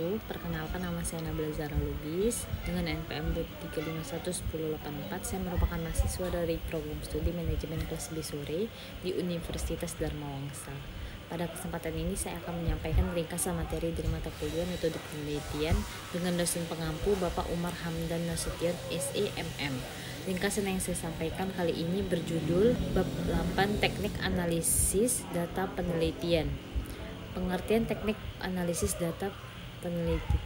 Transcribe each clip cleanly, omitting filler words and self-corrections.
Perkenalkan, nama saya Nabila Zahra Lubis dengan NPM 3511084. Saya merupakan mahasiswa dari program studi manajemen kelas B sore di Universitas Dharma Wangsa. Pada kesempatan ini saya akan menyampaikan ringkasan materi dari mata kuliah metode penelitian dengan dosen pengampu Bapak Umar Hamdan Nasution, SEMM. Ringkasan yang saya sampaikan kali ini berjudul Bab 8 Teknik Analisis Data Penelitian. Pengertian teknik analisis data penelitian.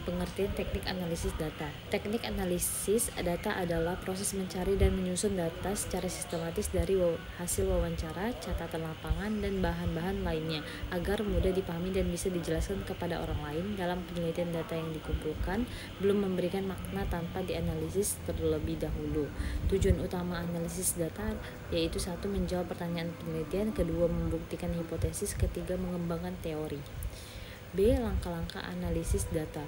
Pengertian teknik analisis data. Teknik analisis data adalah proses mencari dan menyusun data secara sistematis dari hasil wawancara, catatan lapangan, dan bahan-bahan lainnya agar mudah dipahami dan bisa dijelaskan kepada orang lain. Dalam penelitian, data yang dikumpulkan belum memberikan makna tanpa dianalisis terlebih dahulu. Tujuan utama analisis data yaitu 1. Menjawab pertanyaan penelitian, 2. Membuktikan hipotesis, 3. Mengembangkan teori. B. Langkah-langkah analisis data.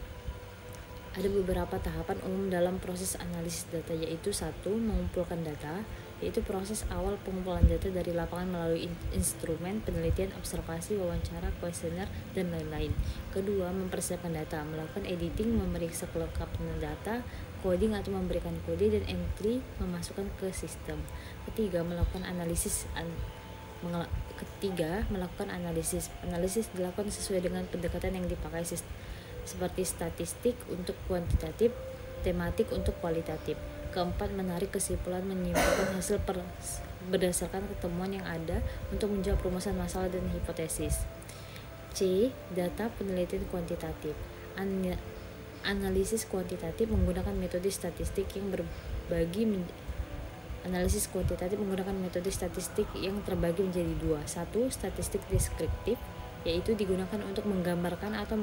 Ada beberapa tahapan umum dalam proses analisis data, yaitu 1. Mengumpulkan data, yaitu proses awal pengumpulan data dari lapangan melalui instrumen penelitian, observasi, wawancara, kuesioner, dan lain-lain. 2. Mempersiapkan data, melakukan editing, memeriksa kelengkapan data, coding atau memberikan kode, dan entry, memasukkan ke sistem. 3. Melakukan analisis. Melakukan analisis. Analisis dilakukan sesuai dengan pendekatan yang dipakai, seperti statistik untuk kuantitatif, tematik untuk kualitatif. 4. Menarik kesimpulan, menyimpulkan hasil berdasarkan ketemuan yang ada untuk menjawab rumusan masalah dan hipotesis. C. Data penelitian kuantitatif. Analisis kuantitatif menggunakan metode statistik yang Analisis kuantitatif menggunakan metode statistik yang terbagi menjadi 2. 1. Statistik deskriptif, yaitu digunakan untuk menggambarkan atau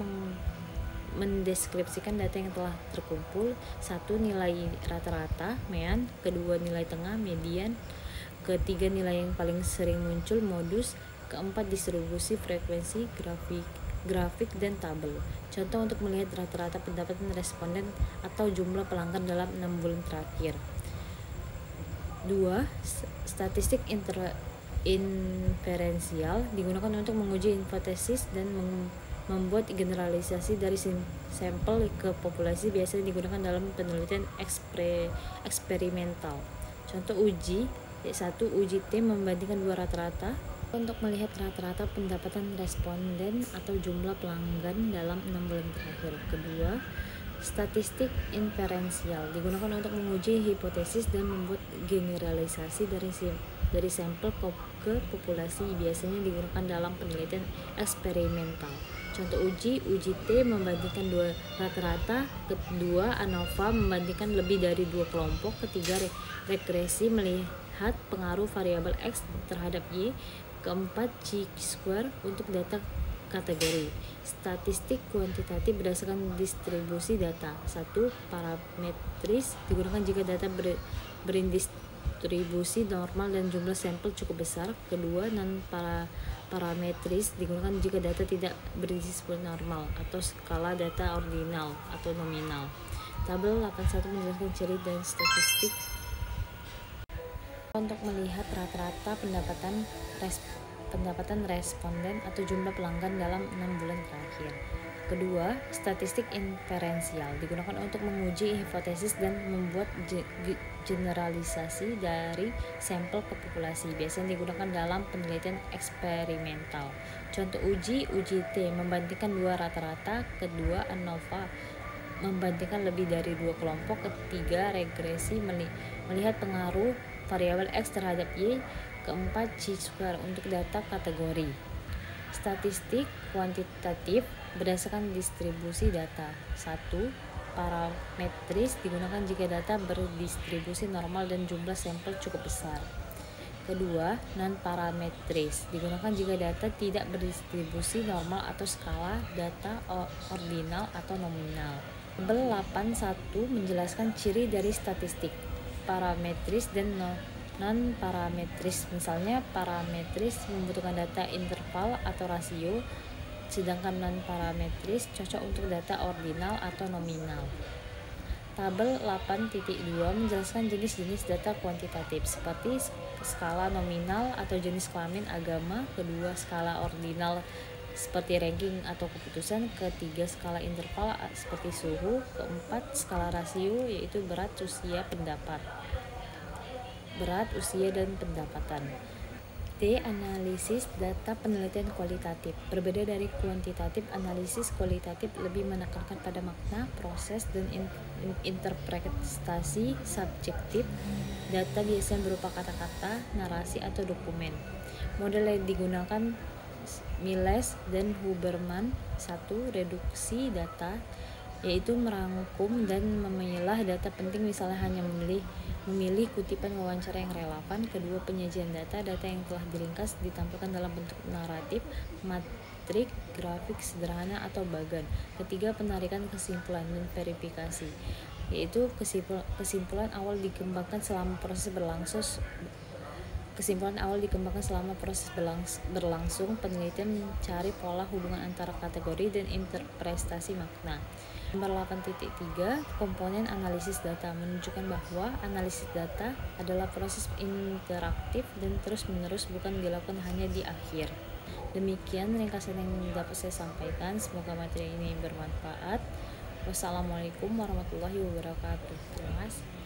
mendeskripsikan data yang telah terkumpul. 1. Nilai rata-rata, mean. 2. Nilai tengah, median. 3. Nilai yang paling sering muncul, modus. 4. Distribusi, frekuensi, grafik, dan tabel. Contoh untuk melihat rata-rata pendapatan responden atau jumlah pelanggan dalam 6 bulan terakhir. 2. Statistik inferensial digunakan untuk menguji hipotesis dan membuat generalisasi dari sampel ke populasi, biasanya digunakan dalam penelitian eksperimental. Contoh uji. 1. Uji T membandingkan 2 rata-rata untuk melihat rata-rata pendapatan responden atau jumlah pelanggan dalam 6 bulan terakhir. 2. Statistik inferensial digunakan untuk menguji hipotesis dan membuat generalisasi dari sampel ke populasi, biasanya digunakan dalam penelitian eksperimental. Contoh uji T membandingkan 2 rata-rata. 2. ANOVA membandingkan lebih dari 2 kelompok. 3. Regresi melihat pengaruh variabel X terhadap Y. 4. Chi-square untuk data kategori. Statistik kuantitatif berdasarkan distribusi data. 1. Parametris digunakan jika data berdistribusi normal dan jumlah sampel cukup besar. 2. Non-parametris digunakan jika data tidak berdistribusi normal atau skala data ordinal atau nominal. Tabel 81 menjelaskan ciri dan statistik untuk melihat rata-rata pendapatan responden atau jumlah pelanggan dalam 6 bulan terakhir. 2. Statistik inferensial digunakan untuk menguji hipotesis dan membuat generalisasi dari sampel ke populasi, biasanya digunakan dalam penelitian eksperimental. Contoh uji T membandingkan 2 rata-rata. 2. ANOVA membandingkan lebih dari 2 kelompok. 3. Regresi melihat pengaruh variabel X terhadap Y. 4. Chi-square untuk data kategori. Statistik kuantitatif berdasarkan distribusi data. 1. Parametris digunakan jika data berdistribusi normal dan jumlah sampel cukup besar. 2. Non-parametris digunakan jika data tidak berdistribusi normal atau skala data ordinal atau nominal. Tabel 81 menjelaskan ciri dari statistik parametris dan non-parametris. Misalnya, parametris membutuhkan data interval atau rasio, sedangkan non-parametris cocok untuk data ordinal atau nominal. Tabel 8.2 menjelaskan jenis-jenis data kuantitatif seperti skala nominal atau jenis kelamin, agama. 2. Skala ordinal seperti ranking atau keputusan, ketiga skala interval seperti suhu, keempat skala rasio yaitu berat, usia, dan pendapatan. D. Analisis data penelitian kualitatif. Berbeda dari kuantitatif, analisis kualitatif lebih menekankan pada makna, proses, dan interpretasi subjektif. Data biasanya berupa kata-kata, narasi, atau dokumen. Model yang digunakan Miles dan Huberman. 1. Reduksi data, yaitu merangkum dan memilah data penting, misalnya hanya memilih kutipan wawancara yang relevan. Kedua, penyajian data yang telah diringkas ditampilkan dalam bentuk naratif, matrik, grafik sederhana, atau bagan. Ketiga, penarikan kesimpulan dan verifikasi, yaitu kesimpulan awal dikembangkan selama proses berlangsung. Penelitian mencari pola hubungan antara kategori dan interpretasi makna. Nomor 8.3, komponen analisis data menunjukkan bahwa analisis data adalah proses interaktif dan terus-menerus, bukan dilakukan hanya di akhir. Demikian ringkasan yang dapat saya sampaikan. Semoga materi ini bermanfaat. Wassalamualaikum warahmatullahi wabarakatuh. Terima kasih.